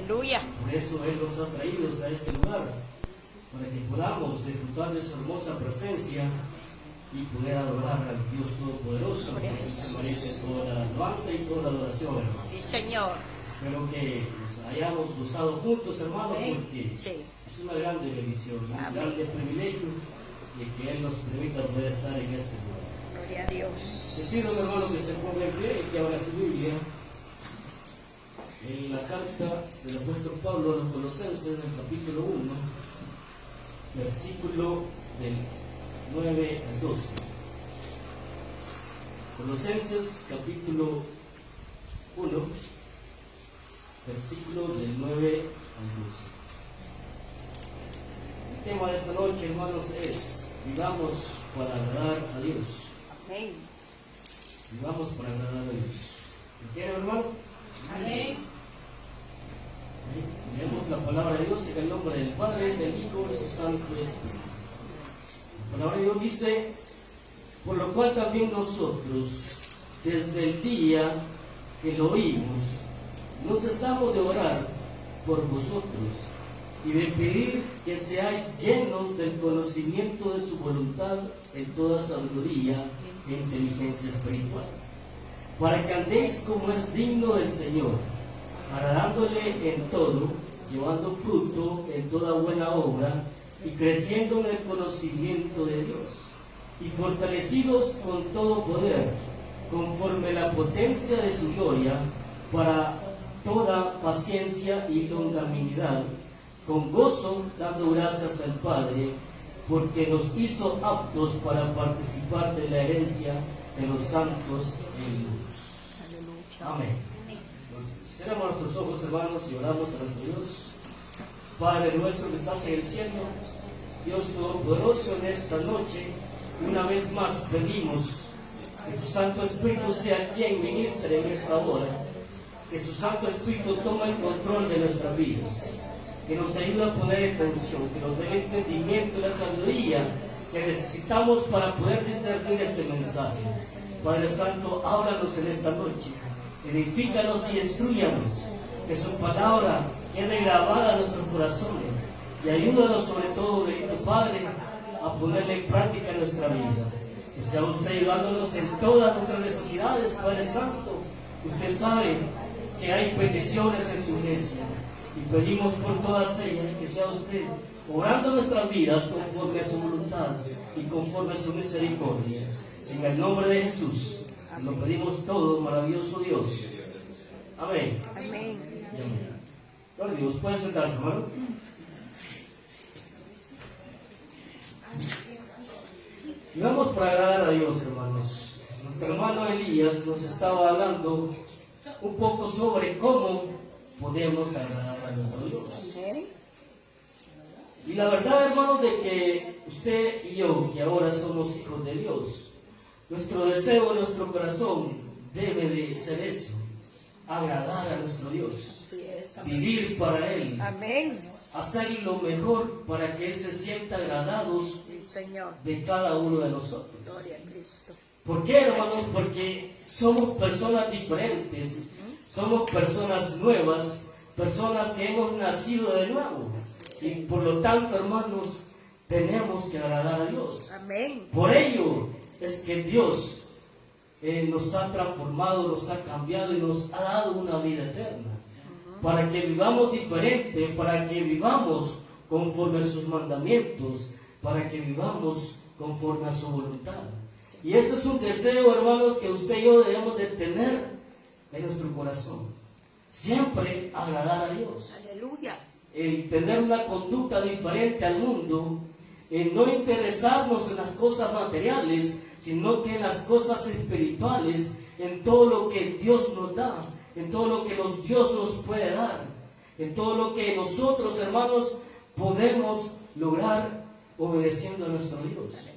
Aleluya. Por eso Él nos ha traído hasta este lugar, para que podamos disfrutar de su hermosa presencia y poder adorar al Dios Todopoderoso, porque se merece toda la alabanza y toda la adoración, hermano. Sí, Señor. Espero que nos hayamos gozado juntos, hermano, porque Sí. es una grande bendición, un Amén. grande privilegio de que Él nos permita poder estar en este lugar. Gloria a Dios. Le pido, mi hermano, que se ponga en pie y que abra su Biblia en la carta del apóstol Pablo a los Colosenses, en el capítulo 1, versículo del 9 al 12. Colosenses, capítulo 1, versículo del 9 al 12. El tema de esta noche, hermanos, es: vivamos para agradar a Dios. Amén. Vivamos para agradar a Dios. ¿Me quieren, hermano? Amén. Leemos la palabra de Dios en el nombre del Padre, del Hijo y de su Santo Espíritu. La palabra de Dios dice: por lo cual también nosotros, desde el día que lo oímos, no cesamos de orar por vosotros y de pedir que seáis llenos del conocimiento de su voluntad en toda sabiduría e inteligencia espiritual, para que andéis como es digno del Señor, agradándole en todo, llevando fruto en toda buena obra y creciendo en el conocimiento de Dios, y fortalecidos con todo poder, conforme la potencia de su gloria, para toda paciencia y longanimidad, con gozo dando gracias al Padre, porque nos hizo aptos para participar de la herencia de los santos en luz. Amén. Cerramos nuestros ojos, hermanos, y oramos a nuestro Dios. Padre nuestro que estás en el cielo, Dios Todopoderoso, en esta noche, una vez más pedimos que su Santo Espíritu sea quien ministre en esta hora, que su Santo Espíritu tome el control de nuestras vidas, que nos ayude a poner atención, que nos dé el entendimiento y la sabiduría que necesitamos para poder discernir este mensaje. Padre Santo, háblanos en esta noche, edifícanos y instruyanos, que su palabra quede grabada en nuestros corazones y ayúdanos sobre todo, bendito Padre, a ponerla en práctica en nuestra vida. Que sea usted ayudándonos en todas nuestras necesidades, Padre Santo. Usted sabe que hay peticiones en su iglesia y pedimos por todas ellas que sea usted obrando nuestras vidas conforme a su voluntad y conforme a su misericordia. En el nombre de Jesús lo pedimos todo, maravilloso Dios. Amén. Amén. Y amén. Gloria a Dios. ¿Pueden sentarse, hermano? Y vamos para agradar a Dios, hermanos. Nuestro hermano Elías nos estaba hablando un poco sobre cómo podemos agradar a nuestro Dios. Y la verdad, hermanos, de que usted y yo, que ahora somos hijos de Dios, nuestro deseo en nuestro corazón debe de ser eso: agradar a nuestro Dios, vivir para Él, Amén. hacer lo mejor para que Él se sienta agradado Sí, Señor. de cada uno de nosotros. Gloria a Cristo. ¿Por qué, hermanos? Porque somos personas diferentes, somos personas nuevas, personas que hemos nacido de nuevo. Y por lo tanto, hermanos, tenemos que agradar a Dios. Amén. Por ello es que Dios nos ha transformado, nos ha cambiado y nos ha dado una vida eterna. Para que vivamos diferente, para que vivamos conforme a sus mandamientos, para que vivamos conforme a su voluntad. Y ese es un deseo, hermanos, que usted y yo debemos de tener en nuestro corazón. Siempre agradar a Dios. Aleluya. El tener una conducta diferente al mundo, el no interesarnos en las cosas materiales, sino que en las cosas espirituales, en todo lo que Dios nos da, en todo lo que Dios nos puede dar, en todo lo que nosotros, hermanos, podemos lograr obedeciendo a nuestro Dios.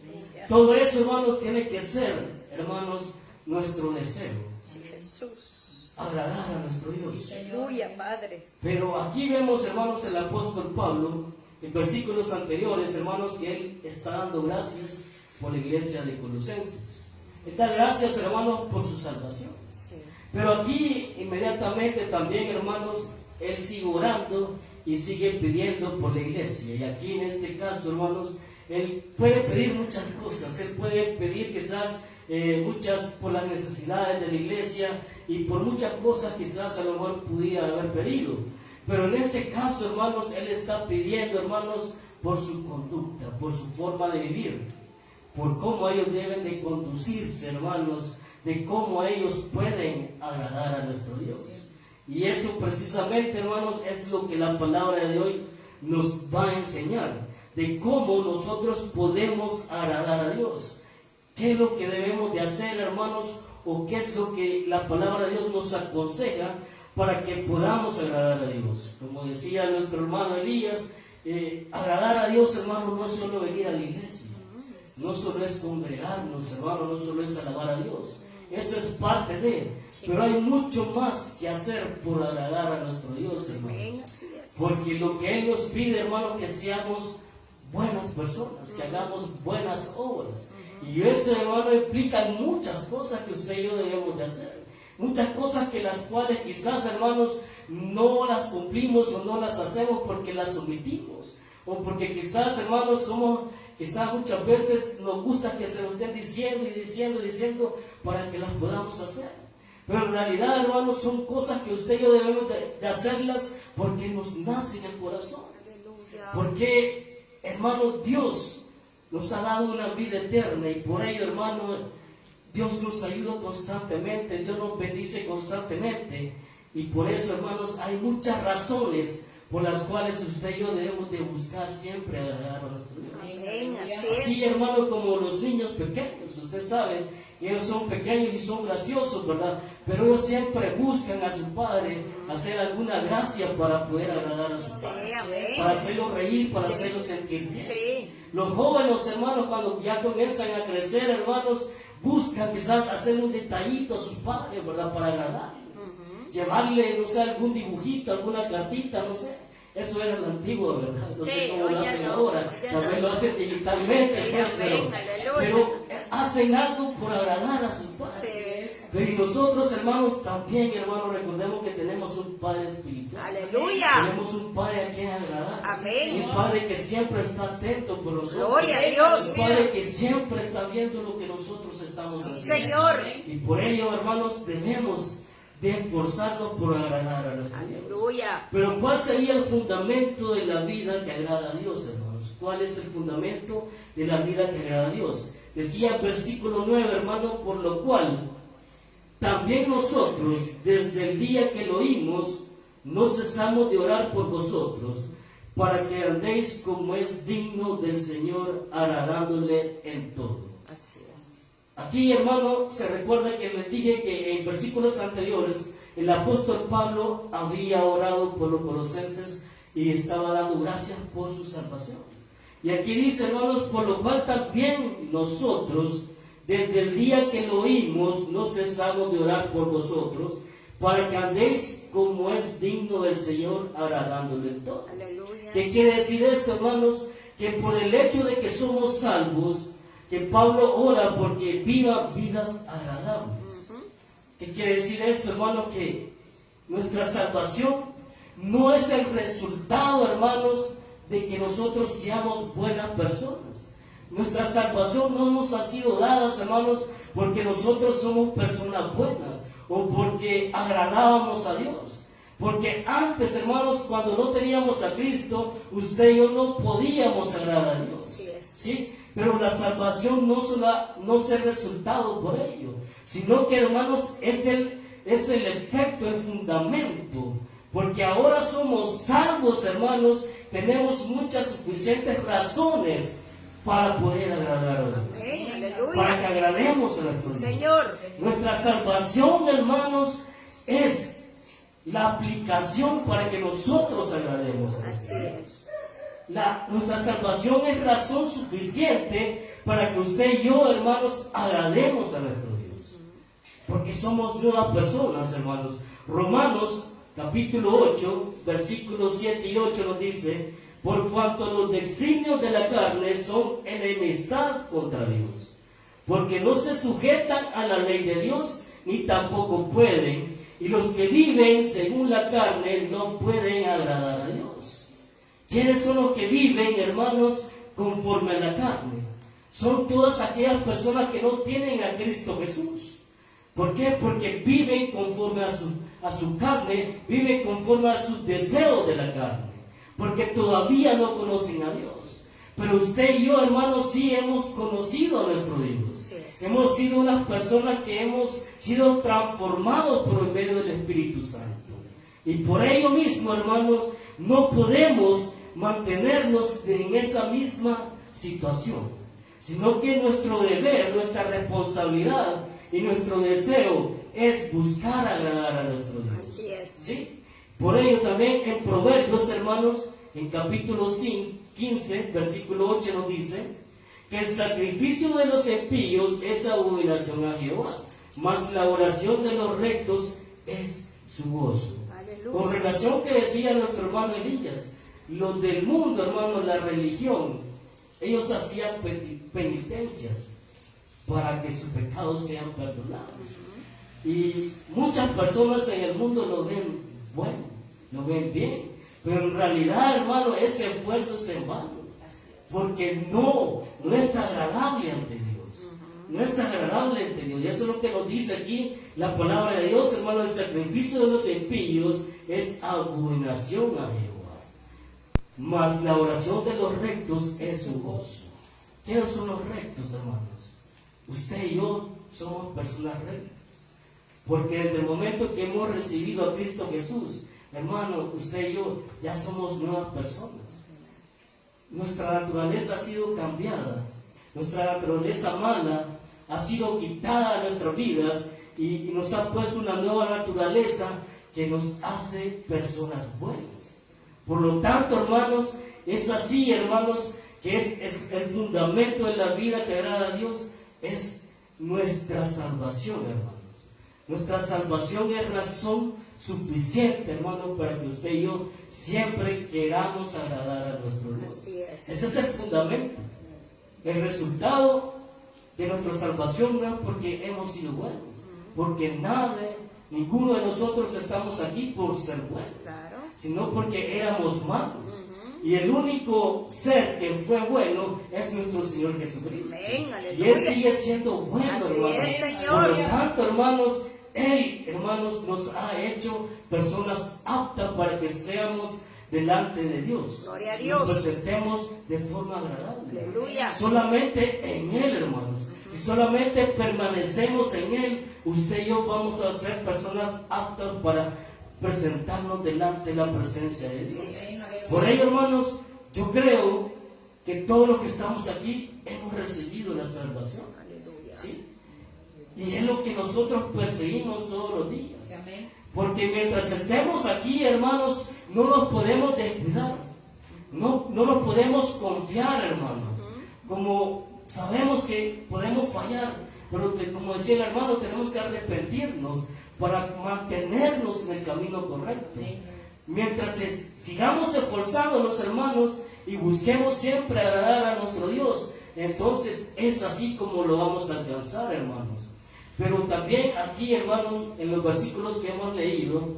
Todo eso, hermanos, tiene que ser, hermanos, nuestro deseo. Sí, Jesús. Agradar a nuestro Dios. Aleluya, Padre. Pero aquí vemos, hermanos, el apóstol Pablo, en versículos anteriores, hermanos, que él está dando gracias por la iglesia de Colosenses. Da gracias, hermanos, por su salvación. Sí. Pero aquí inmediatamente también, hermanos, él sigue orando y sigue pidiendo por la iglesia. Y aquí en este caso, hermanos, él puede pedir muchas cosas. Él puede pedir quizás muchas por las necesidades de la iglesia y por muchas cosas quizás a lo mejor pudiera haber pedido. Pero en este caso, hermanos, él está pidiendo, hermanos, por su conducta, por su forma de vivir, por cómo ellos deben de conducirse, hermanos, de cómo ellos pueden agradar a nuestro Dios. Y eso precisamente, hermanos, es lo que la palabra de hoy nos va a enseñar, de cómo nosotros podemos agradar a Dios. ¿Qué es lo que debemos de hacer, hermanos? ¿O qué es lo que la palabra de Dios nos aconseja para que podamos agradar a Dios? Como decía nuestro hermano Elías, agradar a Dios, hermano, no es solo venir a la iglesia, no solo es congregarnos, hermano, no solo es alabar a Dios. Eso es parte de, pero hay mucho más que hacer por agradar a nuestro Dios, hermanos. Porque lo que Él nos pide, hermano, que seamos buenas personas, que hagamos buenas obras. Y eso, hermano, implica muchas cosas que usted y yo debemos de hacer. Muchas cosas que las cuales quizás, hermanos, no las cumplimos o no las hacemos porque las omitimos. O porque quizás, hermanos, quizás muchas veces nos gusta que se lo estén diciendo y diciendo para que las podamos hacer. Pero en realidad, hermanos, son cosas que usted y yo debemos de hacerlas porque nos nace en el corazón. Porque, hermano, Dios nos ha dado una vida eterna y por ello, hermano, Dios nos ayuda constantemente, Dios nos bendice constantemente. Y por eso, hermanos, hay muchas razones por las cuales usted y yo debemos de buscar siempre agradar a nuestro Dios. Amén, Así, hermano, como los niños pequeños, usted sabe, ellos son pequeños y son graciosos, ¿verdad? Pero ellos siempre buscan a su padre hacer alguna gracia para poder agradar a su padre, para hacerlo reír, para hacerlo sentir bien. Los jóvenes, hermanos, cuando ya comienzan a crecer, hermanos, buscan quizás hacer un detallito a sus padres, ¿verdad? Para agradar. Llevarle, no sé, algún dibujito, alguna cartita, no sé. Eso era lo antiguo, ¿verdad? No sé cómo lo hacen ahora. También lo hacen digitalmente, pero hacen algo por agradar a sus padres. Pero y nosotros, hermanos, también, hermanos, recordemos que tenemos un Padre espiritual. Aleluya. Tenemos un Padre a quien agradar. Amén. Un Padre que siempre está atento por nosotros. Gloria a Dios. Un Padre que siempre está viendo lo que nosotros estamos haciendo. Señor. Y por ello, hermanos, debemos de esforzarnos por agradar a nuestro Dios. Aleluya. Pero ¿cuál sería el fundamento de la vida que agrada a Dios, hermanos? ¿Cuál es el fundamento de la vida que agrada a Dios? Decía el versículo 9, hermano, por lo cual también nosotros, desde el día que lo oímos, no cesamos de orar por vosotros, para que andéis como es digno del Señor, agradándole en todo. Así es. Aquí, hermano, se recuerda que les dije que en versículos anteriores el apóstol Pablo había orado por los colosenses y estaba dando gracias por su salvación. Y aquí dice, hermanos, por lo cual también nosotros, desde el día que lo oímos, no cesamos de orar por vosotros, para que andéis como es digno del Señor, agradándole en todo. Aleluya. ¿Qué quiere decir esto, hermanos? Que por el hecho de que somos salvos, que Pablo ora porque viva vidas agradables. ¿Qué quiere decir esto, hermano? Que nuestra salvación no es el resultado, hermanos, de que nosotros seamos buenas personas. Nuestra salvación no nos ha sido dada, hermanos, porque nosotros somos personas buenas o porque agradábamos a Dios. Porque antes, hermanos, cuando no teníamos a Cristo, usted y yo no podíamos agradar a Dios. Así es. ¿Sí? Pero la salvación no es el resultado por ello, sino que, hermanos, es el efecto, el fundamento. Porque ahora somos salvos, hermanos, tenemos muchas suficientes razones para poder agradar a Dios. Amén. Aleluya. Para que agrademos a nuestro Dios. Señor. Nuestra salvación, hermanos, es la aplicación para que nosotros agrademos a Dios. Así es. Nuestra salvación es razón suficiente para que usted y yo, hermanos, agrademos a nuestro Dios. Porque somos nuevas personas, hermanos. Romanos capítulo 8, versículos 7 y 8 nos dice: por cuanto los designios de la carne son enemistad contra Dios, porque no se sujetan a la ley de Dios, ni tampoco pueden, Y los que viven según la carne no pueden agradar a Dios. ¿Quiénes son los que viven, hermanos, conforme a la carne? Son todas aquellas personas que no tienen a Cristo Jesús. ¿Por qué? Porque viven conforme a su carne, viven conforme a sus deseos de la carne. Porque todavía no conocen a Dios. Pero usted y yo, hermanos, sí hemos conocido a nuestro Dios. Sí. Hemos sido unas personas que hemos sido transformados por el medio del Espíritu Santo. Y por ello mismo, hermanos, no podemos mantenernos en esa misma situación, sino que nuestro deber, nuestra responsabilidad y nuestro deseo es buscar agradar a nuestro Dios. Así es. ¿Sí? Por ello también en Proverbios, hermanos, en capítulo 15, versículo 8 nos dice que el sacrificio de los impíos es abominación a Jehová, mas la oración de los rectos es su gozo. Aleluya. Con relación que decía nuestro hermano Elías, los del mundo, hermano, la religión, ellos hacían penitencias para que sus pecados sean perdonados. Y muchas personas en el mundo lo ven bueno, lo ven bien, pero en realidad, hermano, ese esfuerzo es en vano, porque no es agradable ante Dios. No es agradable ante Dios. Y eso es lo que nos dice aquí la palabra de Dios, hermano. El sacrificio de los impíos es abominación a Jehová, mas la oración de los rectos es su gozo. ¿Quiénes son los rectos, hermanos? Usted y yo somos personas rectas. Porque desde el momento que hemos recibido a Cristo Jesús, hermano, usted y yo ya somos nuevas personas. Nuestra naturaleza ha sido cambiada. Nuestra naturaleza mala ha sido quitada de nuestras vidas y nos ha puesto una nueva naturaleza que nos hace personas buenas. Por lo tanto, hermanos, es así, hermanos, que es el fundamento de la vida que agrada a Dios, es nuestra salvación, hermanos. Nuestra salvación es razón suficiente, hermano, para que usted y yo siempre queramos agradar a nuestro Dios. Así es. Ese es el fundamento. El resultado de nuestra salvación no es porque hemos sido buenos, porque ninguno de nosotros estamos aquí por ser buenos, Claro. sino porque éramos malos. Y el único ser que fue bueno es nuestro Señor Jesucristo. Amén, Y Él aleluya. sigue siendo bueno, Así hermanos. es, Señor. Por lo tanto, hermanos, Él, hermanos, nos ha hecho personas aptas para que seamos delante de Dios. Gloria a Nos Dios. presentemos de forma agradable. Aleluya. Solamente en Él, hermanos. Si solamente permanecemos en Él, usted y yo vamos a ser personas aptas para presentarnos delante de la presencia de Dios. Por ello, hermanos, yo creo que todos los que estamos aquí hemos recibido la salvación. Aleluya. ¿Sí? Y es lo que nosotros perseguimos todos los días. Amén. Porque mientras estemos aquí, hermanos, no nos podemos descuidar. No nos podemos confiar, hermanos. Como sabemos que podemos fallar, pero como decía el hermano, tenemos que arrepentirnos para mantenernos en el camino correcto. Mientras sigamos esforzándonos, hermanos, y busquemos siempre agradar a nuestro Dios, entonces es así como lo vamos a alcanzar, hermanos. Pero también aquí, hermanos, en los versículos que hemos leído,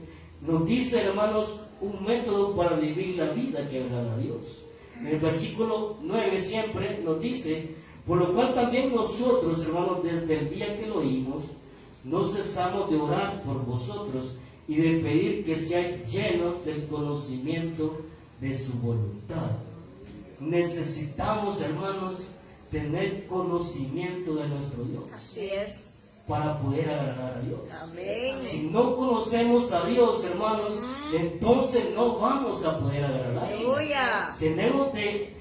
nos dice, hermanos, un método para vivir la vida que agrada a Dios. En el versículo 9 siempre nos dice: por lo cual también nosotros, hermanos, desde el día que lo oímos, no cesamos de orar por vosotros y de pedir que seáis llenos del conocimiento de su voluntad. Necesitamos, hermanos, tener conocimiento de nuestro Dios Así es. para poder agradar a Dios. Amén. Si no conocemos a Dios, hermanos, entonces no vamos a poder agradar a Dios. Aleluya. Tenemos de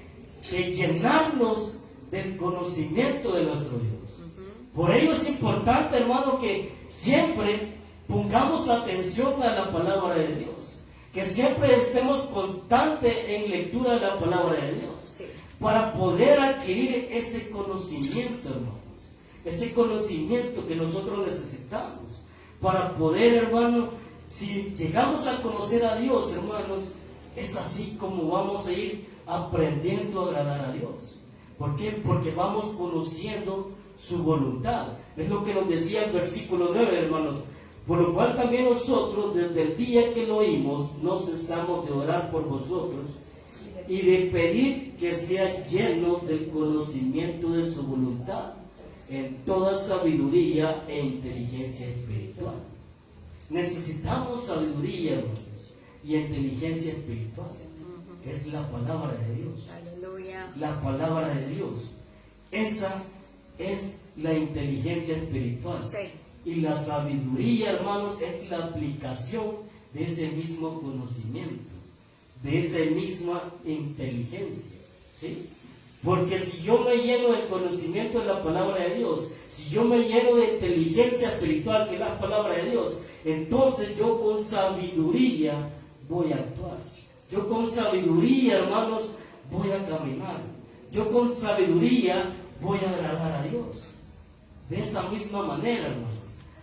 llenarnos del conocimiento de nuestro Dios. Por ello es importante, hermano, que siempre pongamos atención a la palabra de Dios, que siempre estemos constantes en lectura de la palabra de Dios, Sí. para poder adquirir ese conocimiento, hermanos, ese conocimiento que nosotros necesitamos, para poder, hermano, si llegamos a conocer a Dios, hermanos, es así como vamos a ir aprendiendo a agradar a Dios. ¿Por qué? Porque vamos conociendo su voluntad. Es lo que nos decía el versículo 9, hermanos. Por lo cual también nosotros, desde el día que lo oímos, no cesamos de orar por vosotros y de pedir que sea lleno del conocimiento de su voluntad, en toda sabiduría e inteligencia espiritual. Necesitamos sabiduría, hermanos, y inteligencia espiritual, que es la palabra de Dios. Aleluya. La palabra de Dios. Esa es la inteligencia espiritual. Sí. Y la sabiduría, hermanos, es la aplicación de ese mismo conocimiento, de esa misma inteligencia, ¿sí? Porque si yo me lleno del conocimiento de la palabra de Dios, si yo me lleno de inteligencia espiritual, que es la palabra de Dios, entonces yo con sabiduría voy a actuar. Yo con sabiduría, hermanos, voy a caminar. Yo con sabiduría voy a agradar a Dios. De esa misma manera, hermanos.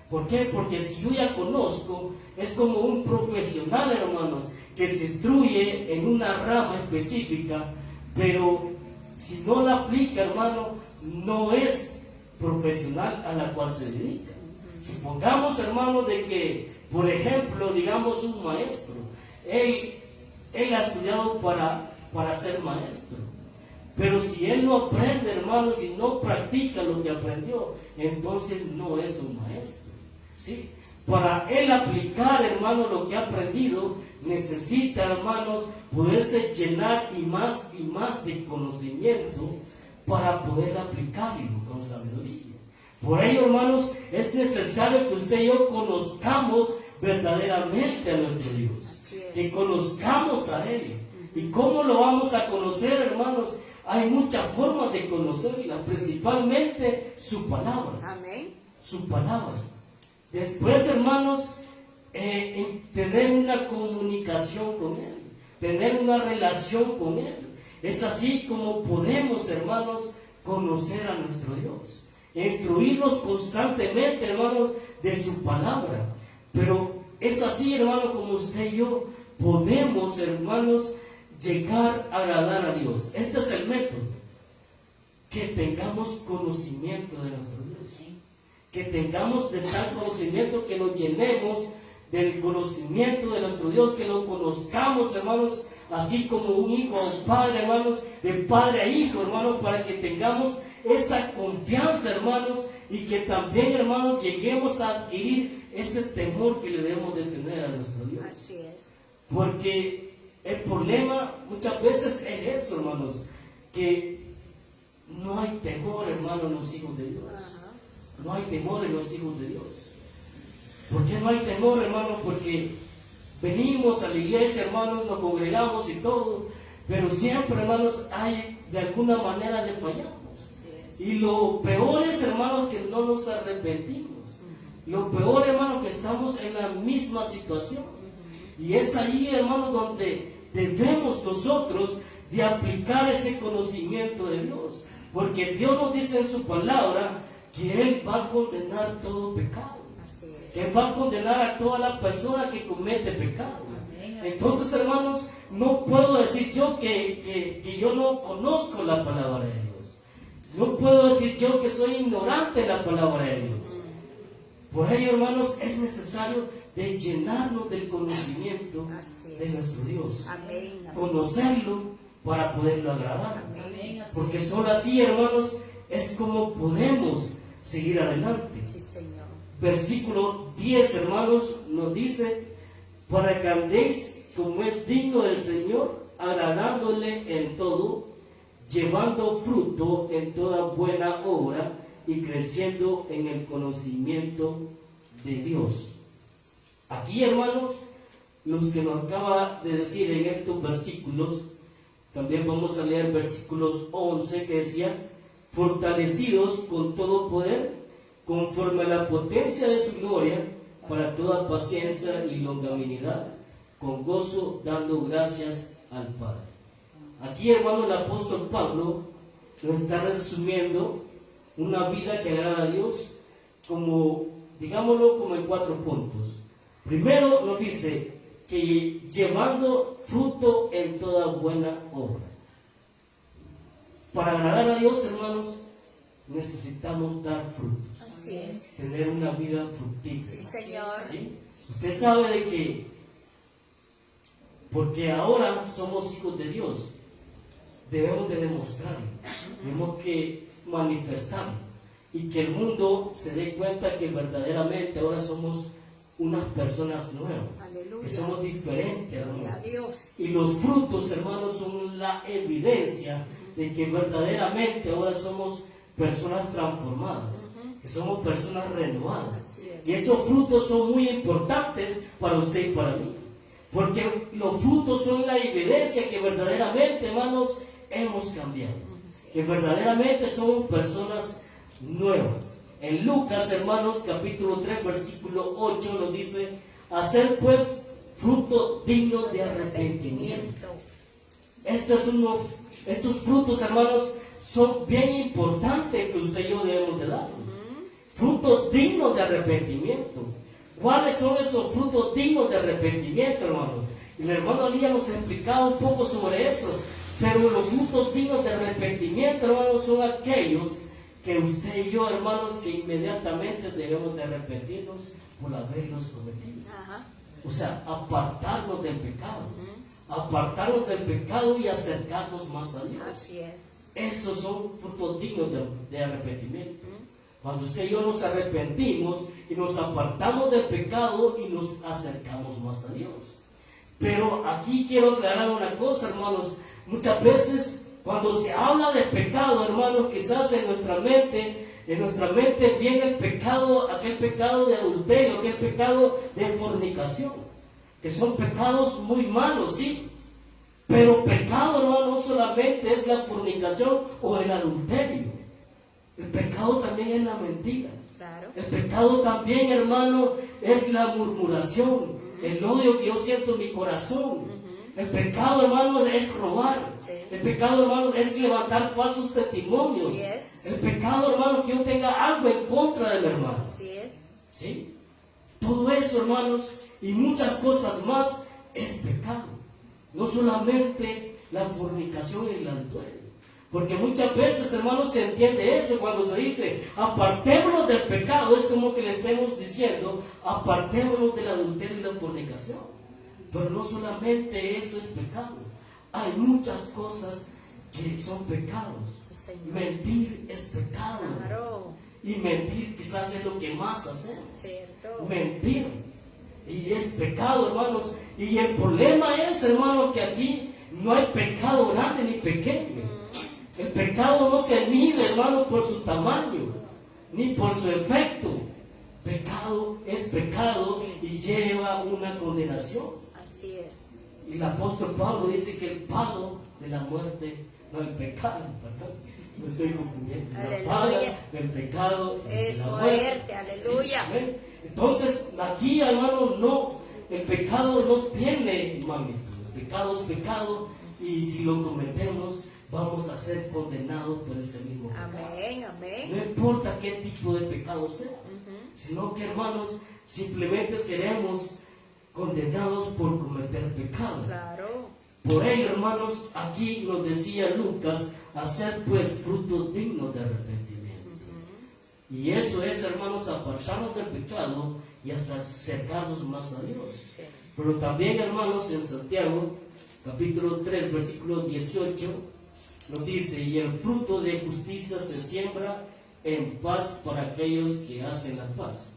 ¿Por qué? Porque si yo ya conozco, es como un profesional, hermanos, que se instruye en una rama específica, pero si no la aplica, hermano, no es profesional a la cual se dedica. Supongamos, hermano, de que, por ejemplo, digamos un maestro, él ha estudiado para ser maestro, pero si él no aprende, hermano, si no practica lo que aprendió, entonces no es un maestro, ¿sí? Para él aplicar, hermano, lo que ha aprendido, necesita, hermanos, poderse llenar y más de conocimiento para poder aplicarlo con sabiduría. Por ello, hermanos, es necesario que usted y yo conozcamos verdaderamente a nuestro Dios, que conozcamos a Él. ¿Y cómo lo vamos a conocer, hermanos? Hay muchas formas de conocerla, principalmente su palabra. Amén. Su palabra. Después, hermanos, tener una comunicación con Él, tener una relación con Él. Es así como podemos, hermanos, conocer a nuestro Dios, instruirnos constantemente, hermanos, de su palabra. Pero es así, hermanos, como usted y yo podemos, hermanos, llegar a agradar a Dios. Este es el método: que tengamos conocimiento de nuestro Dios, que tengamos de tal conocimiento que nos llenemos del conocimiento de nuestro Dios, que lo conozcamos, hermanos, así como un hijo a un padre, hermanos, de padre a hijo, hermanos, para que tengamos esa confianza, hermanos, y que también, hermanos, lleguemos a adquirir ese temor que le debemos de tener a nuestro Dios. Así es. Porque el problema muchas veces es eso, hermanos, que no hay temor, hermanos, en los hijos de Dios. No hay temor en los hijos de Dios. ¿Por qué no hay temor, hermanos? Porque venimos a la iglesia, hermanos, nos congregamos y todo, pero siempre, hermanos, de alguna manera le fallamos. Y lo peor es, hermanos, que no nos arrepentimos. Lo peor, hermanos, que estamos en la misma situación. Y es ahí, hermanos, donde debemos nosotros de aplicar ese conocimiento de Dios. Porque Dios nos dice en su palabra que Él va a condenar todo pecado. Que Él va a condenar a toda la persona que comete pecado. Entonces, hermanos, no puedo decir yo que yo no conozco la palabra de Dios. No puedo decir yo que soy ignorante de la palabra de Dios. Por ello, hermanos, es necesario de llenarnos del conocimiento de nuestro Dios. Amén. Conocerlo para poderlo agradar. Amén. Porque solo así, hermanos, es como podemos seguir adelante. Sí, Señor. Versículo 10, hermanos, nos dice: para que andéis como es digno del Señor, agradándole en todo, llevando fruto en toda buena obra y creciendo en el conocimiento de Dios. Aquí, hermanos, los que nos acaba de decir en estos versículos, también vamos a leer versículos 11 que decía: fortalecidos con todo poder, conforme a la potencia de su gloria, para toda paciencia y longanimidad, con gozo, dando gracias al Padre. Aquí, hermano, el apóstol Pablo nos está resumiendo una vida que agrada a Dios como, digámoslo, como en 4 puntos. Primero nos dice que llevando fruto en toda buena obra. Para agradar a Dios, hermanos, necesitamos dar frutos, Así es. tener una vida fructífera. Sí, Señor. ¿Sí? Usted sabe de que, porque ahora somos hijos de Dios, debemos de demostrarlo, tenemos que manifestarlo, y que el mundo se dé cuenta que verdaderamente ahora somos unas personas nuevas, Aleluya. que somos diferentes, Gloria a hermano. Dios. Y los frutos, hermanos, son la evidencia de que verdaderamente ahora somos personas transformadas, que somos personas renovadas. Así es. Y esos frutos son muy importantes para usted y para mí, porque los frutos son la evidencia que verdaderamente, hermanos, hemos cambiado, que verdaderamente somos personas nuevas. En Lucas, hermanos, capítulo 3, versículo 8 nos dice: hacer pues fruto digno de arrepentimiento. Estos frutos, hermanos, son bien importantes que usted y yo debemos de darlos. Frutos dignos de arrepentimiento. ¿Cuáles son esos frutos dignos de arrepentimiento, hermanos? Y el hermano Elías nos ha explicado un poco sobre eso. Pero los frutos dignos de arrepentimiento, hermanos, son aquellos que usted y yo, hermanos, que inmediatamente debemos de arrepentirnos por haberlos cometido. Ajá. O sea, apartarnos del pecado. Apartarnos del pecado y acercarnos más a Dios. Así es. Esos son frutos dignos de arrepentimiento. Cuando usted y yo nos arrepentimos y nos apartamos del pecado y nos acercamos más a Dios. Pero aquí quiero aclarar una cosa, hermanos. Muchas veces cuando se habla de pecado, hermanos, quizás en nuestra mente viene el pecado, aquel pecado de adulterio, aquel pecado de fornicación, que son pecados muy malos, sí. Pero pecado, hermano, no solamente es la fornicación o el adulterio. El pecado también es la mentira. Claro. El pecado también, hermano, es la murmuración, el odio que yo siento en mi corazón. El pecado, hermano, es robar. Sí. El pecado, hermano, es levantar falsos testimonios. Así es. El pecado, hermano, que yo tenga algo en contra de mi hermano. Así es. ¿Sí? Todo eso, hermanos, y muchas cosas más es pecado. No solamente la fornicación y el adulterio. Porque muchas veces, hermanos, se entiende eso cuando se dice apartémonos del pecado. Es como que le estemos diciendo apartémonos del adulterio y la fornicación. Pero no solamente eso es pecado. Hay muchas cosas que son pecados. Sí, Señor. Mentir es pecado. Claro. Y mentir quizás es lo que más hacemos. Cierto. Mentir. Y es pecado, hermanos. Y el problema es, hermanos, que aquí no hay pecado grande ni pequeño. El pecado no se mide, hermano, por su tamaño, ni por su efecto. Pecado es pecado y lleva una condenación. Así es. Y el apóstol Pablo dice que el pago de la muerte, no el pecado, perdón, no estoy confundiendo. La Aleluya. paga del pecado Es la muerte. muerte, aleluya. Sí, amén. Entonces, aquí, hermano, no, el pecado no tiene magnitud. El pecado es pecado y si lo cometemos, vamos a ser condenados por ese mismo pecado. Amén, amén. No importa qué tipo de pecado sea, sino que, hermanos, simplemente seremos condenados por cometer pecado. Claro. Por ello, hermanos, aquí nos decía Lucas, hacer pues frutos dignos de arrepentimiento. Y eso es, hermanos, apartarnos del pecado y acercarnos más a Dios. Sí. Pero también, hermanos, en Santiago, capítulo 3, versículo 18, nos dice: y el fruto de justicia se siembra en paz para aquellos que hacen la paz.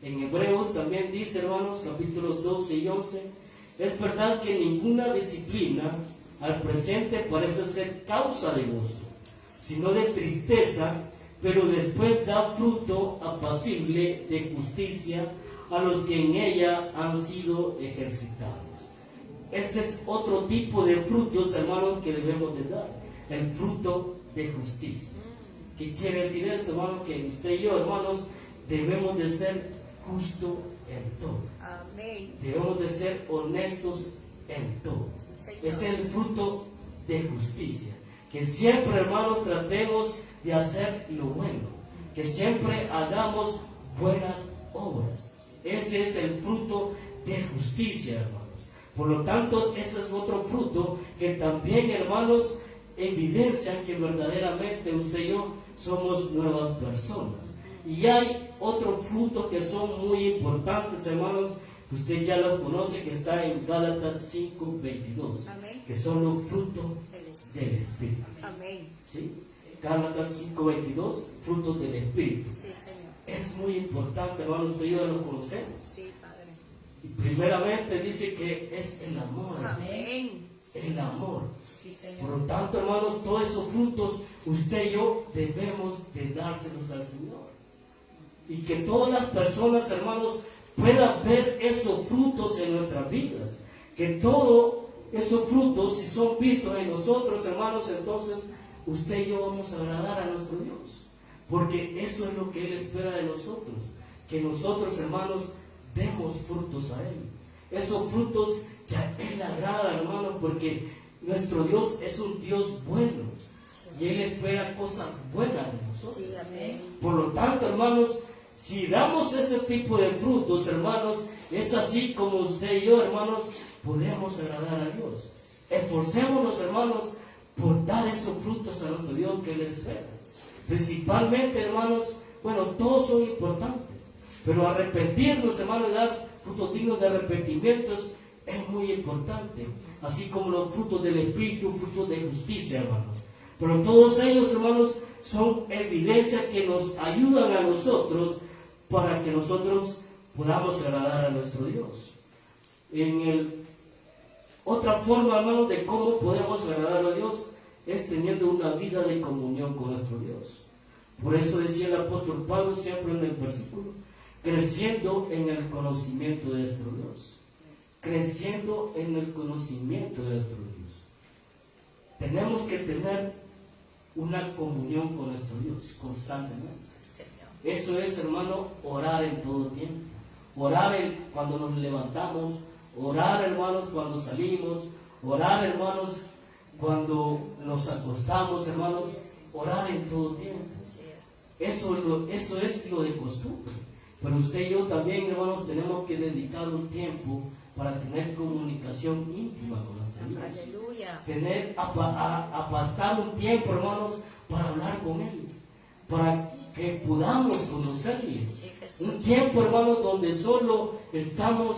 En Hebreos también dice, hermanos, capítulos 12 y 11, es verdad que ninguna disciplina al presente parece ser causa de gozo, sino de tristeza, pero después da fruto apacible de justicia a los que en ella han sido ejercitados. Este es otro tipo de frutos, hermanos, que debemos de dar, el fruto de justicia. ¿Qué quiere decir esto, hermano? Que usted y yo, hermanos, debemos de ser justos en todo. Amén. Debemos de ser honestos en todo. Sí, Señor. Es el fruto de justicia. Que siempre, hermanos, tratemos de hacer lo bueno. Que siempre hagamos buenas obras. Ese es el fruto de justicia, hermanos. Por lo tanto, ese es otro fruto que también, hermanos, evidencian que verdaderamente usted y yo somos nuevas personas. Y hay otros frutos que son muy importantes, hermanos, que usted ya los conoce, que está en Gálatas 5:22, Amén. que son los frutos El Espíritu. del Espíritu. Amén. ¿Sí? Gálatas 5:22, frutos del Espíritu. Sí, Señor. Es muy importante, hermanos, usted y yo lo conocemos. Sí, Padre. Y primeramente dice que es el amor. Amén. El amor. Sí, Por Señor. lo tanto, hermanos, todos esos frutos usted y yo debemos de dárselos al Señor. Y que todas las personas, hermanos, puedan ver esos frutos en nuestras vidas. Que todos esos frutos, si son vistos en nosotros, hermanos, entonces usted y yo vamos a agradar a nuestro Dios. Porque eso es lo que Él espera de nosotros. Que nosotros, hermanos, demos frutos a Él. Esos frutos que a Él le agrada, hermanos, porque nuestro Dios es un Dios bueno. Y Él espera cosas buenas de nosotros. Sí, amén. Por lo tanto, hermanos, si damos ese tipo de frutos, hermanos, es así como usted y yo, hermanos, podemos agradar a Dios. Esforcémonos, hermanos, por dar esos frutos a nuestro Dios que Él espera. Principalmente, hermanos, bueno, todos son importantes, pero arrepentirnos, hermanos, y dar frutos dignos de arrepentimiento es muy importante, así como los frutos del Espíritu, frutos de justicia, hermanos. Pero todos ellos, hermanos, son evidencias que nos ayudan a nosotros para que nosotros podamos agradar a nuestro Dios. Otra forma, hermanos, de cómo podemos agradar a Dios es teniendo una vida de comunión con nuestro Dios. Por eso decía el apóstol Pablo siempre en el versículo, creciendo en el conocimiento de nuestro Dios. Creciendo en el conocimiento de nuestro Dios. Tenemos que tener una comunión con nuestro Dios constantemente. Señor. Eso es, hermano, orar en todo tiempo. Orar cuando nos levantamos, orar, hermanos, cuando salimos, orar, hermanos, cuando nos acostamos, hermanos, orar en todo tiempo. Así es. Eso es lo de costumbre. Pero usted y yo también, hermanos, tenemos que dedicar un tiempo para tener comunicación íntima con nuestro Dios. Aleluya. Apartar un tiempo, hermanos, para hablar con Él, para que podamos conocerle. Sí, Jesús. Un tiempo, hermanos, donde solo estamos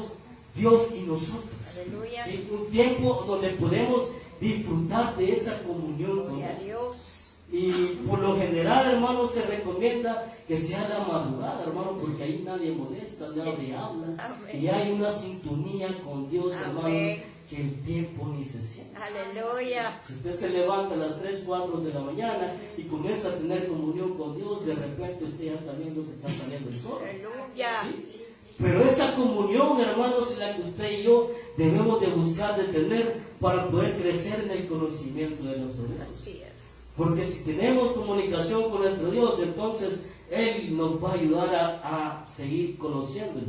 Dios y nosotros. Aleluya. ¿Sí? Un tiempo donde podemos disfrutar de esa comunión con Gloria a Él. Dios. Y por lo general, hermanos, se recomienda que sea la madrugada, hermano, porque ahí nadie molesta, nadie habla. Amén. Y hay una sintonía con Dios, Amén. hermanos, que el tiempo ni se siente. Aleluya. Si usted se levanta a las 3, 4 de la mañana y comienza a tener comunión con Dios, de repente usted ya está viendo que está saliendo el sol. Aleluya. ¿Sí? Pero esa comunión, hermanos, es la que usted y yo debemos de buscar de tener para poder crecer en el conocimiento de nuestro Dios. Así es. Porque si tenemos comunicación con nuestro Dios, entonces Él nos va a ayudar a seguir conociéndole.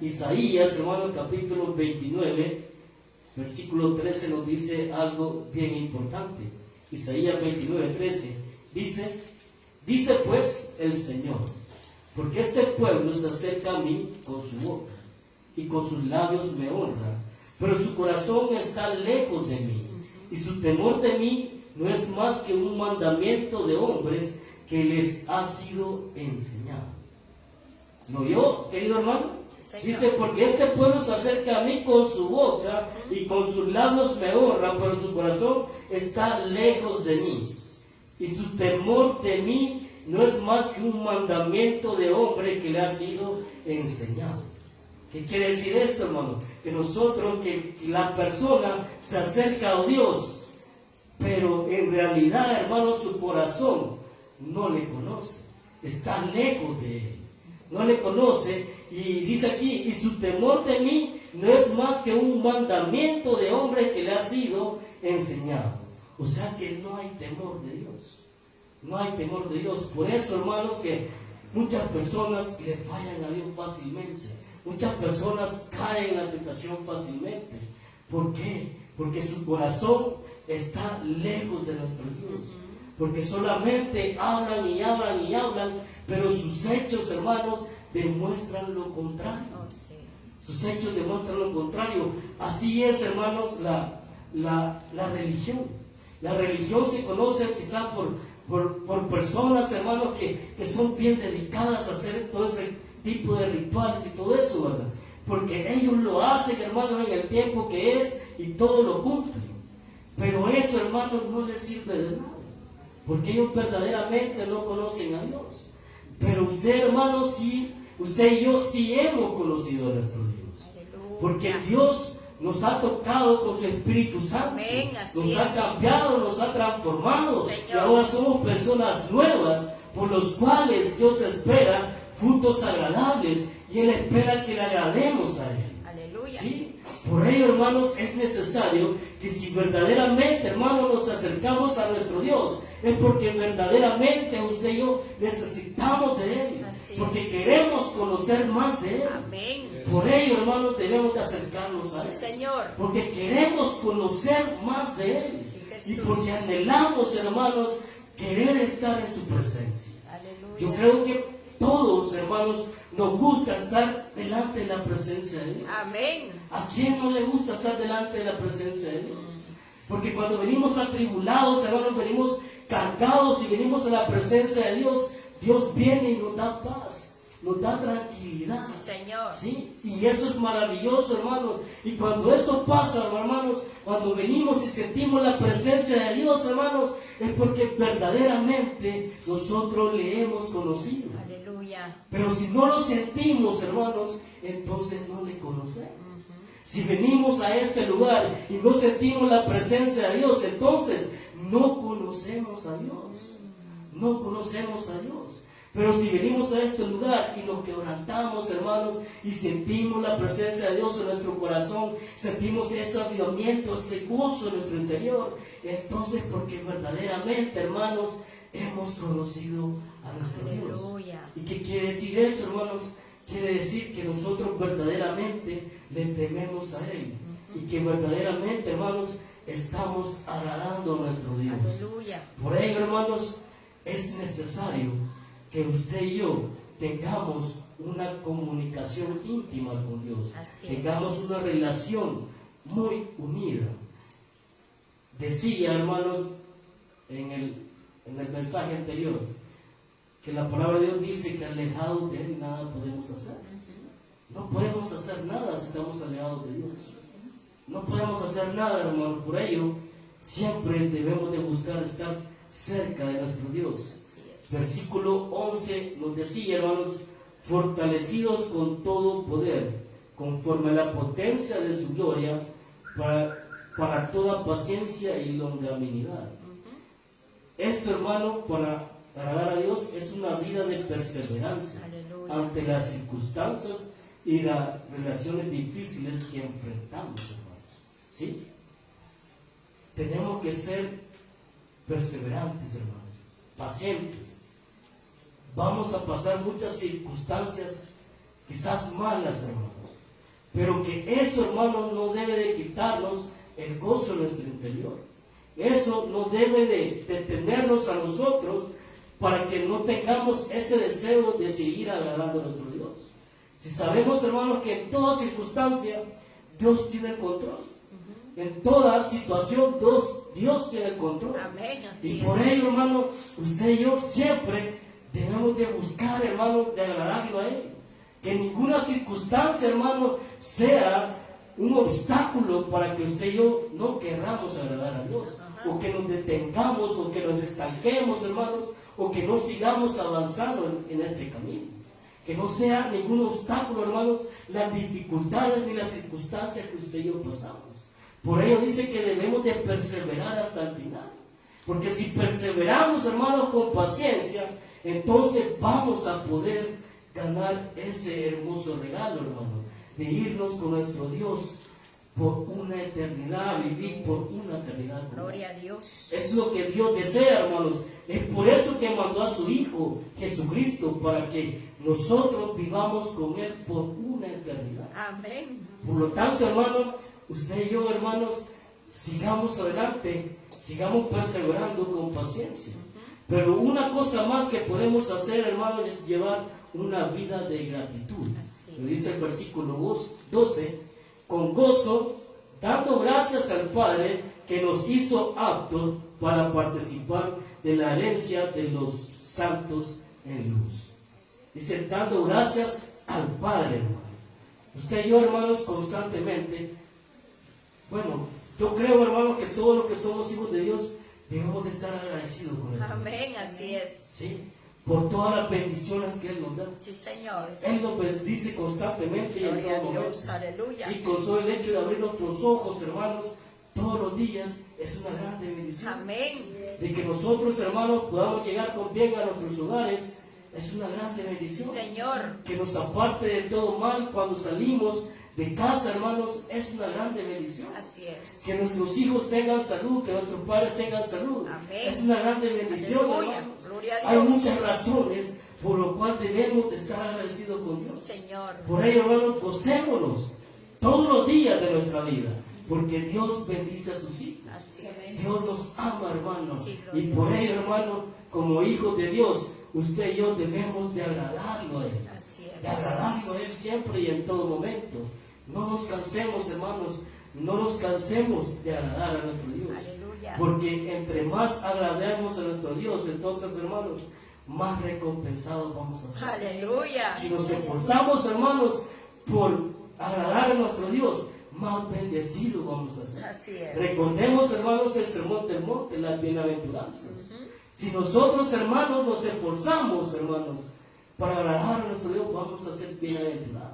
Isaías, hermano, capítulo 29, versículo 13 nos dice algo bien importante. Isaías 29, 13 dice pues el Señor, porque este pueblo se acerca a mí con su boca y con sus labios me honra, pero su corazón está lejos de mí y su temor de mí no es más que un mandamiento de hombres que les ha sido enseñado. ¿Lo oyó, querido hermano? Sí, Señor. Dice, porque este pueblo se acerca a mí con su boca y con sus labios me honra, pero su corazón está lejos de mí. Y su temor de mí no es más que un mandamiento de hombre que le ha sido enseñado. ¿Qué quiere decir esto, hermano? Que nosotros, que la persona se acerca a Dios, pero en realidad, hermano, su corazón no le conoce, está lejos de Él, no le conoce, y dice aquí, y su temor de mí no es más que un mandamiento de hombre que le ha sido enseñado. O sea que no hay temor de Dios, no hay temor de Dios. Por eso, hermanos, que muchas personas le fallan a Dios fácilmente, muchas personas caen en la tentación fácilmente. ¿Por qué? Porque su corazón está lejos de nuestro Dios, porque solamente hablan y hablan y hablan, pero sus hechos, hermanos, demuestran lo contrario. Oh, sí. Sus hechos demuestran lo contrario. Así es, hermanos, la religión. La religión se conoce quizá por personas, hermanos, que son bien dedicadas a hacer todo ese tipo de rituales y todo eso, ¿verdad? Porque ellos lo hacen, hermanos, en el tiempo que es y todo lo cumplen. Pero eso, hermanos, no les sirve de nada, porque ellos verdaderamente no conocen a Dios. Pero usted, hermano, sí, usted y yo sí hemos conocido a nuestro Dios. Aleluya. Porque Dios nos ha tocado con su Espíritu Santo. Amén, así nos ha es. cambiado, nos ha transformado. Sí, y Señor. ahora somos personas nuevas por los cuales Dios espera frutos agradables y Él espera que le agrademos a Él. Aleluya. ¿Sí? Por ello, hermanos, es necesario que si verdaderamente, hermanos, nos acercamos a nuestro Dios, es porque verdaderamente usted y yo necesitamos de Él. Así porque es. queremos conocer más de Él. Amén. Por ello, hermanos, debemos de acercarnos a Sí, Él. Señor. Porque queremos conocer más de Él. Sí, Y Jesús. porque anhelamos, hermanos, querer estar en su presencia. Aleluya. Yo creo que todos, hermanos, nos gusta estar delante de la presencia de Dios. Amén. ¿A quién no le gusta estar delante de la presencia de Dios? Porque cuando venimos atribulados, hermanos, venimos cargados y venimos a la presencia de Dios, Dios viene y nos da paz, nos da tranquilidad. Sí, Señor. ¿Sí? Y eso es maravilloso, hermanos. Y cuando eso pasa, hermanos, cuando venimos y sentimos la presencia de Dios, hermanos, es porque verdaderamente nosotros le hemos conocido. Aleluya. Pero si no lo sentimos, hermanos, entonces no le conocemos. Si venimos a este lugar y no sentimos la presencia de Dios, entonces no conocemos a Dios. No conocemos a Dios. Pero si venimos a este lugar y nos quebrantamos, hermanos, y sentimos la presencia de Dios en nuestro corazón, sentimos ese avivamiento, ese gozo en nuestro interior, entonces porque verdaderamente, hermanos, hemos conocido a nuestro Dios. Aleluya. ¿Y qué quiere decir eso, hermanos? Quiere decir que nosotros verdaderamente le tememos a Él. Y que verdaderamente, hermanos, estamos agradando a nuestro Dios. Aleluya. Por ello, hermanos, es necesario que usted y yo tengamos una comunicación íntima con Dios. Así Tengamos es. una relación muy unida. Decía, hermanos, en el mensaje anterior, que la palabra de Dios dice que alejados de Él nada podemos hacer. No podemos hacer nada si estamos alejados de Dios. No podemos hacer nada, hermano. Por ello, siempre debemos de buscar estar cerca de nuestro Dios. Así es. Versículo 11 nos decía, hermanos, fortalecidos con todo poder, conforme a la potencia de su gloria, para toda paciencia y longanimidad. Esto, hermano, para agradar a Dios es una vida de perseverancia. Aleluya. Ante las circunstancias y las relaciones difíciles que enfrentamos, hermanos. ¿Sí? Tenemos que ser perseverantes, hermanos, pacientes. Vamos a pasar muchas circunstancias, quizás malas, hermanos, pero que eso, hermanos, no debe de quitarnos el gozo en nuestro interior. Eso no debe de detenernos a nosotros para que no tengamos ese deseo de seguir agradando a nuestro Dios. Si sabemos, hermanos, que en toda circunstancia Dios tiene el control. En toda situación Dios tiene el control. Amén. Así Y por es. ello, hermano, usted y yo siempre debemos de buscar, hermano, de agradarlo a Él. Que ninguna circunstancia, hermano, sea un obstáculo para que usted y yo no querramos agradar a Dios. O que nos detengamos, o que nos estanquemos, hermanos, o que no sigamos avanzando en este camino. Que no sea ningún obstáculo, hermanos, las dificultades ni las circunstancias que usted y yo pasamos. Por ello dice que debemos de perseverar hasta el final. Porque si perseveramos, hermanos, con paciencia, entonces vamos a poder ganar ese hermoso regalo, hermano, de irnos con nuestro Dios por una eternidad, a vivir por una eternidad con Él. Gloria a Dios. Es lo que Dios desea, hermanos. Es por eso que mandó a su Hijo Jesucristo, para que nosotros vivamos con Él por una eternidad. Amén. Por lo tanto, hermano, usted y yo, hermanos, sigamos adelante, sigamos perseverando con paciencia. Pero una cosa más que podemos hacer, hermanos, es llevar una vida de gratitud. Así Lo dice el versículo 12, con gozo, dando gracias al Padre que que nos hizo aptos para participar de la herencia de los santos en luz. Dice, dando gracias al Padre, hermano. Usted y yo, hermanos, constantemente, bueno, yo creo, hermano, que todos los que somos hijos de Dios debemos de estar agradecidos con Él. Amén, así es. ¿Sí? Por todas las bendiciones que Él nos da. Sí, Señor. Él nos bendice constantemente y en Gloria a todo momento. Dios, aleluya. Sí, con solo el hecho de abrir nuestros ojos, hermanos, todos los días es una grande bendición. Amén. De que nosotros, hermanos, podamos llegar con bien a nuestros hogares es una grande bendición. Señor. Que nos aparte de todo mal cuando salimos de casa, hermanos, es una grande bendición. Así es. Que nuestros hijos tengan salud, que nuestros padres tengan salud. Amén. Es una grande bendición, Aleluya. hermanos. Gloria a Hay Dios. muchas razones por lo cual debemos de estar agradecidos con Dios. Señor. Por ello, hermanos, gocémonos todos los días de nuestra vida, porque Dios bendice a sus hijos. Así es. Dios nos ama, hermanos. Sí, Y gloria por a Dios. ello, hermano, como hijos de Dios, usted y yo debemos de agradarlo a Él. Así De es. agradarlo a Él siempre y en todo momento. No nos cansemos, hermanos, no nos cansemos de agradar a nuestro Dios. Aleluya. Porque entre más agrademos a nuestro Dios, entonces, hermanos, más recompensados vamos a ser. Aleluya. Si nos esforzamos, hermanos, por agradar a nuestro Dios, más bendecidos vamos a ser. Así es. Recordemos, hermanos, el sermón del monte, las bienaventuranzas. Si nosotros, hermanos, nos esforzamos, hermanos, para agradar a nuestro Dios, vamos a ser bienaventurados.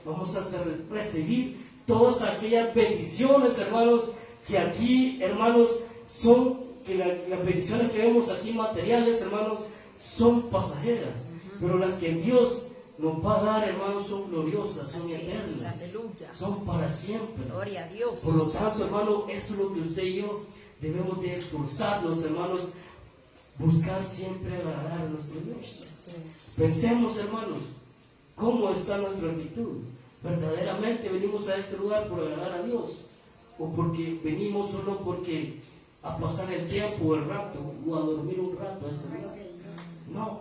Vamos a recibir todas aquellas bendiciones, hermanos, que aquí, hermanos, son, que las bendiciones que vemos aquí materiales, hermanos, son pasajeras. Pero las que Dios nos va a dar, hermanos, son gloriosas, son Así es. eternas, Aleluya. son para siempre. Gloria a Dios. Por lo tanto, hermano, eso es lo que usted y yo debemos de esforzarnos, hermanos, buscar siempre agradar a nuestro Dios. Así es. Pensemos, hermanos, cómo está nuestra actitud. ¿Verdaderamente venimos a este lugar por agradar a Dios? ¿O porque venimos solo porque a pasar el tiempo o el rato o a dormir un rato a este lugar? No,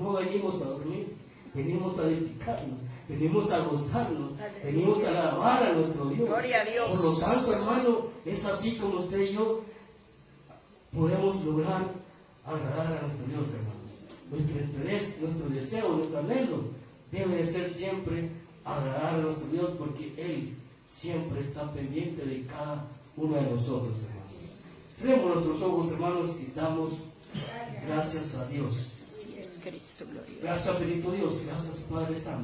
no venimos a dormir, venimos a edificarnos, venimos a gozarnos, venimos a alabar a nuestro Dios. Gloria a Dios. Por lo tanto, hermano, es así como usted y yo podemos lograr agradar a nuestro Dios, hermanos. Nuestro interés, nuestro deseo, nuestro anhelo debe de ser siempre agradar a nuestro Dios, porque Él siempre está pendiente de cada uno de nosotros, hermanos. Cerremos nuestros ojos, hermanos, y damos gracias a Dios. Así es, Cristo, gloria a Dios. Gracias, bendito Dios. Gracias, Padre Santo.